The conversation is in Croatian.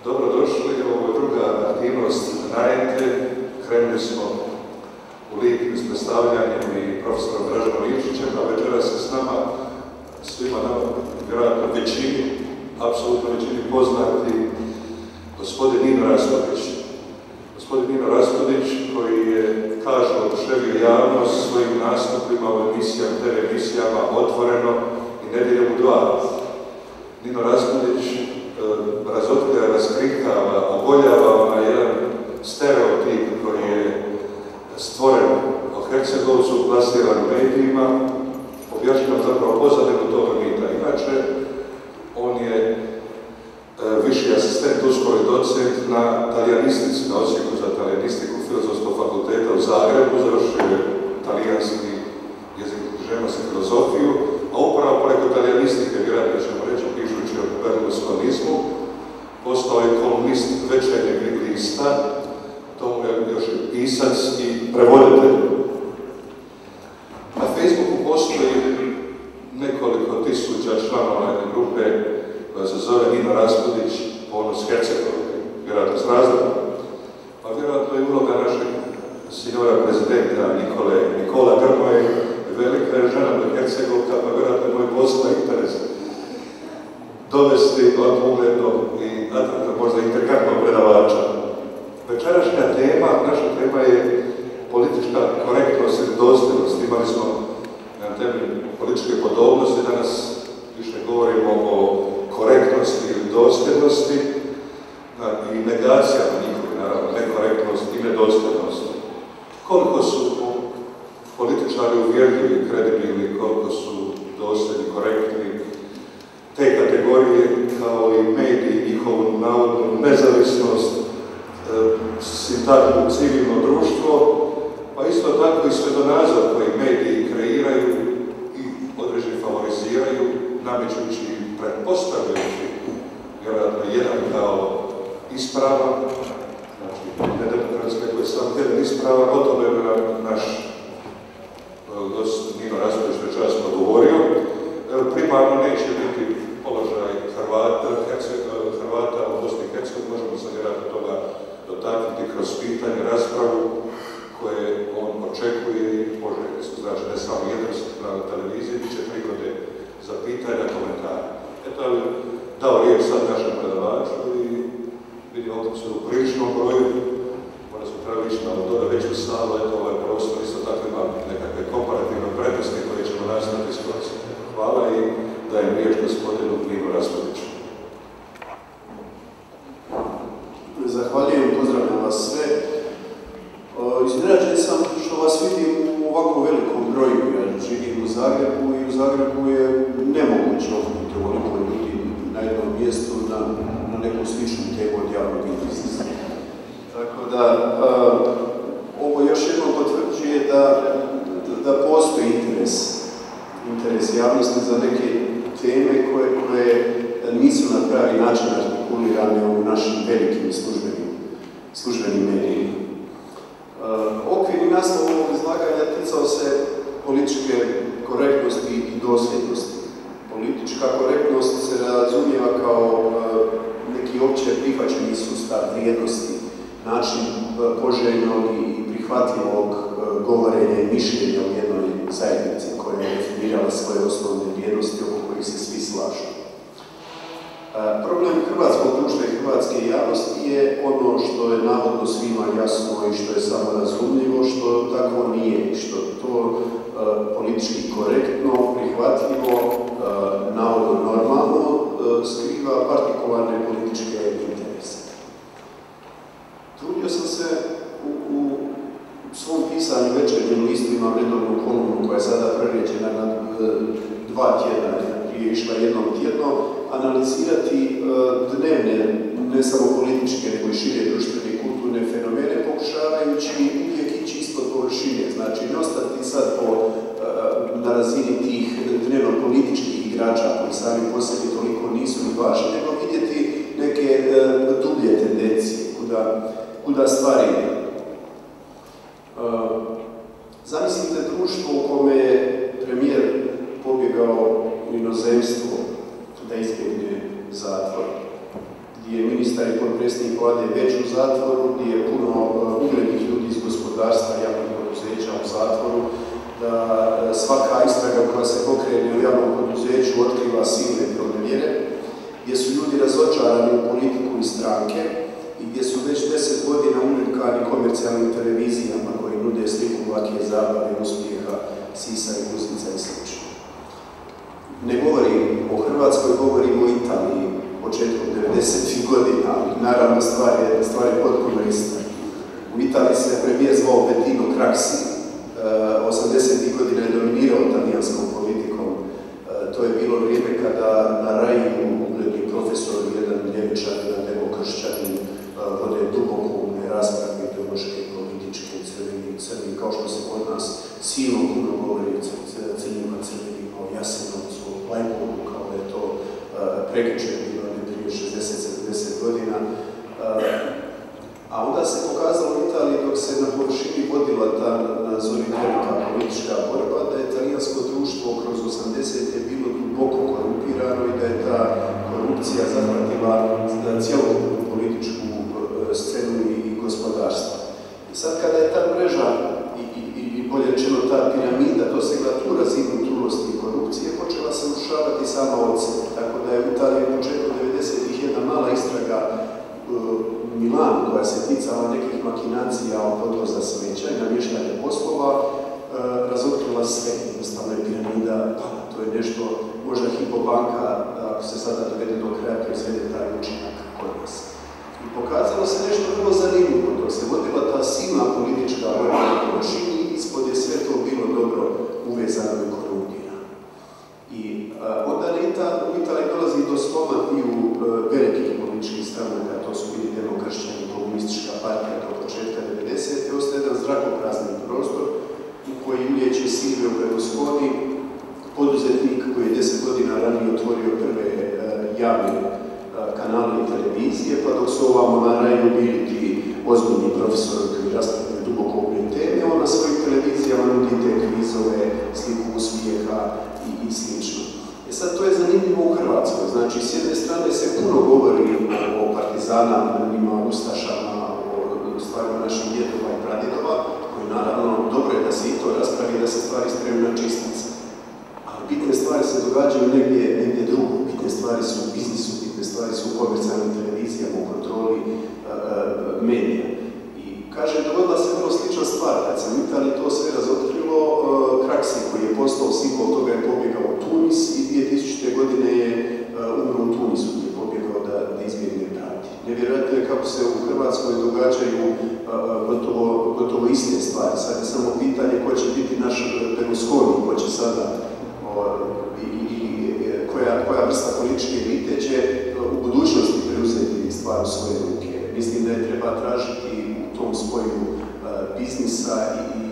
Dobrodošli, ovo je druga aktivnost Najenke. Krenuli smo u Lipnju s predstavljanjem i profesorom Draženom Ivčićem, a večeras se s nama, svima nama, vjerojatno većini, apsolutno većini poznati, gospodin Nino Raspudić. Gospodin Nino Raspudić, koji je, kažu, oduševio javnost svojim nastupima u emisijama, TV emisijama Otvoreno i Nedjeljom u 2. Nino Raspudić razotkrija, raskrinkava, ogoljava na jedan stereotip koji je stvoren o Hercegovcu, plasiran u medijima, objašnjava zapravo pozadinu toga mita. Inače, on je viši asistent, uskoro i docent na talijanistici, na Osijeku za talijanistiku Filozofskog fakulteta u Zagrebu, završio je talijanski jezik, književnost i filozofiju, a upravo preko talijanistike, vjerojatno ćemo reći, pišući o berlusconizmu, postao je kolumnist Večernjeg lista, tomu je još i pisac i prevoditelj. Na Facebooku postoji nekoliko tisuća članova jedne grupe koja se zove Nino Raspudić, ponos Hercegovine, vjerojatno s razlogom. Pa vjerojatno je uloga našeg signora prezidenta Nikola Grmoje velika je žena do Hercegovka, pa vjerojatno je moj posla interes dovesti ovako ugledno i možda intrigantnog predavača. Večerašnja tema, naša tema je politička korektnost i dosljednost. Imali smo na temelju političke podobnosti, danas više govorimo o korektnosti ili dosljednosti i negacijama njihovi, naravno, nekorektnost i nedosljednost. Koliko su političari uvjerljivi, kredibilni, koliko su dosljedni, korektni, te kategorije, kao i mediji, njihovu navodnu nezavisnost, sintagmu civilno društvo, pa isto tako i svjetonazor koji mediji kreiraju i određeni favoriziraju, namećući, pretpostavljajući, vjerojatno jedan kao ispravan, znači nedemokratski koji je samo jedan ispravan, o tome je naš gost Nino Raspudić večeras govorio. Primarno neće biti položaj Hrvata u Bosni i Hercegovini, možemo se vjerojatno toga dotaknuti kroz pitanje, raspravu koje on očekuje i poželjno su, znači ne samo jedan na televiziji, bit će prigode za pitanja, komentare. Eto, dao riječ sad našem predavaču i vidimo ovdje se u priličnom broju, možda smo trebali ići na toga veću salu, eto ovaj prostor isto tako ima nekakve komparativne prednosti koje ćemo nastaviti iskoristiti. Hvala i dajem riječ gospodinu Nino Raspudiću. Zahvaljujem, pozdravljam vas sve. Iznenađen sam što vas vidim u ovako velikom broju. Ja živim u Zagrebu i u Zagrebu je nemoguće okupiti ovoliko ljudi na jednom mjestu na neku sličnu temu od javnog interesa. Tako da ovo još jednom potvrđuje da postoji interes javnosti za neke teme koje nisu na pravi način artikulirane u našim velikim službenim medijima. Okvirni naslov ovog izlaganja ticao se političke korektnosti i dosljednosti. Politička korektnost se razumijeva kao neki opće prihvaćeni sustav vrijednosti, način poželjnog i prihvatljivog govorenja i mišljenja u jednoj zajednici koja je definirala svoje osnovne vrijednosti oko kojih se svi slažu. Problem hrvatskog društva i hrvatske javnosti je ono što je navodno svima jasno i što je samo razumljivo, što tako nije i što to politički korektno, prihvatljivo, navodno normalno skriva partikularne političke interese. Trudio sam se u svom pisanju Večernjem listu, imam redovnu kolumnu koja je sada prerijeđena na 2 tjedna, prije išla jednom tjedno, analizirati dnevne, ne samo političke, nego i šire društvene i kulturne fenomene, pokušavajući uvijek ići ispod površine. Znači, ne ostati sad na razini tih dnevno-političkih igrača koji sami po sebi toliko nisu ni važni, nego vidjeti neke dublje tendencije, kuda stvari ide. Zamislite društvo u kome je premijer pobjegao u inozemstvo da izbjegne zatvor, gdje gdje je ministar i potpredsjednik vlade već u zatvoru, gdje je puno uglednih ljudi iz gospodarstva, javnih poduzeća u zatvoru, da svaka istraga koja se pokrene u javnom poduzeću otkriva silne pronevjere, gdje su ljudi razočarani u politiku i stranke i gdje su već 10 godina unikani komercijalnim televizijama koji nude sliku lake zabave, uspjeha, sisa i guzica i sl. Ne govorim o Hrvatskoj, govorim o Italiji početkom 90. godina, naravno stvar je potpuno ista. U Italiji se premijer zvao Bettino Craxi, 80. godina je dominirao talijanskom politikom. To je bilo vrijeme kada na Raju ugledni profesor, jedan ljevičar, jedan demokršćanin vode dubokoumne rasprave ideološke, političke, crveni, kao što se kod nas silno puno govori o crnima, crvenima, o Jasenovcu, o Bleiburgu, kao da je to prekjučer bilo ne prije 60-70 godina. A onda se pokazalo u Italiji, dok se na površini vodila ta nazori velika politička borba, da je talijansko društvo kroz 80. je bilo duboko korumpirano i da je ta korupcija zahvatila cjelokupnu političku scenu i gospodarstvo. I sad kada je ta mreža i bolje rečeno ta piramida dosegla tu razinu trulosti i korupcije, počela se urušavati sama od sebe. Tako da je u Italiji u početku 90-ih jedna mala istraga Milanu, koja se ticala nekih makinacija od odvoza smeća i namještanja poslova, razotkrila sve. Jednostavno je piramida, to je nešto, možda Hypo banka, ako se sada dovede do kraja, proizvede taj učinak kod nas. I pokazalo se nešto vrlo zanimljivo, dok se vodila ta silna politička borba na površini, ispod je sve to bilo dobro uvezano i korumpirano. I onda u Italiji dolazi do sloma i u velikih političkih stranaka, to su bili demokršćani, komunistička partija do početka 90. I ostaje jedan zrakoprazni prostor u koji uljeće Silvio Berlusconi, poduzetnik koji je 10 godina ranije otvorio prve javne kanale i televizije, pa dok su ovamo na Raju bili ti ozbiljni profesori koji raspravljaju duboko u teme, on na svojim televizijama nudi te kvizove, sliku uspjeha i slično. Sad, to je zanimljivo u Hrvatskoj. Znači, s jedne strane se puno govori o partizanima, ustašama, o stvarima naših djedova i pradjedova, koji naravno dobro je da se i to raspravi, da se stvari stavljaju na čistac. Ali bitne stvari se događaju negdje drugo. Bitne stvari su u biznisu, bitne stvari su u komercijalnim televizijama, u kontroli medija. I kaže, dogodila se vrlo slična stvar. Kad se u Italiji to sve razotkrilo, Craxi, koji je postao simbol toga, je pobjegao u Tunis i 2000. godine je umro u Tunisu, gdje je pobjegao da izbjegne pravdi. Nevjerojatno je kako se u Hrvatskoj događaju gotovo iste stvari. Sad je samo pitanje ko će biti naš Berlusconi, ko će sada koja vrsta političke elite će u budućnosti preuzeti stvar u svoje ruke. Mislim da je treba tražiti u tom spoju biznisa i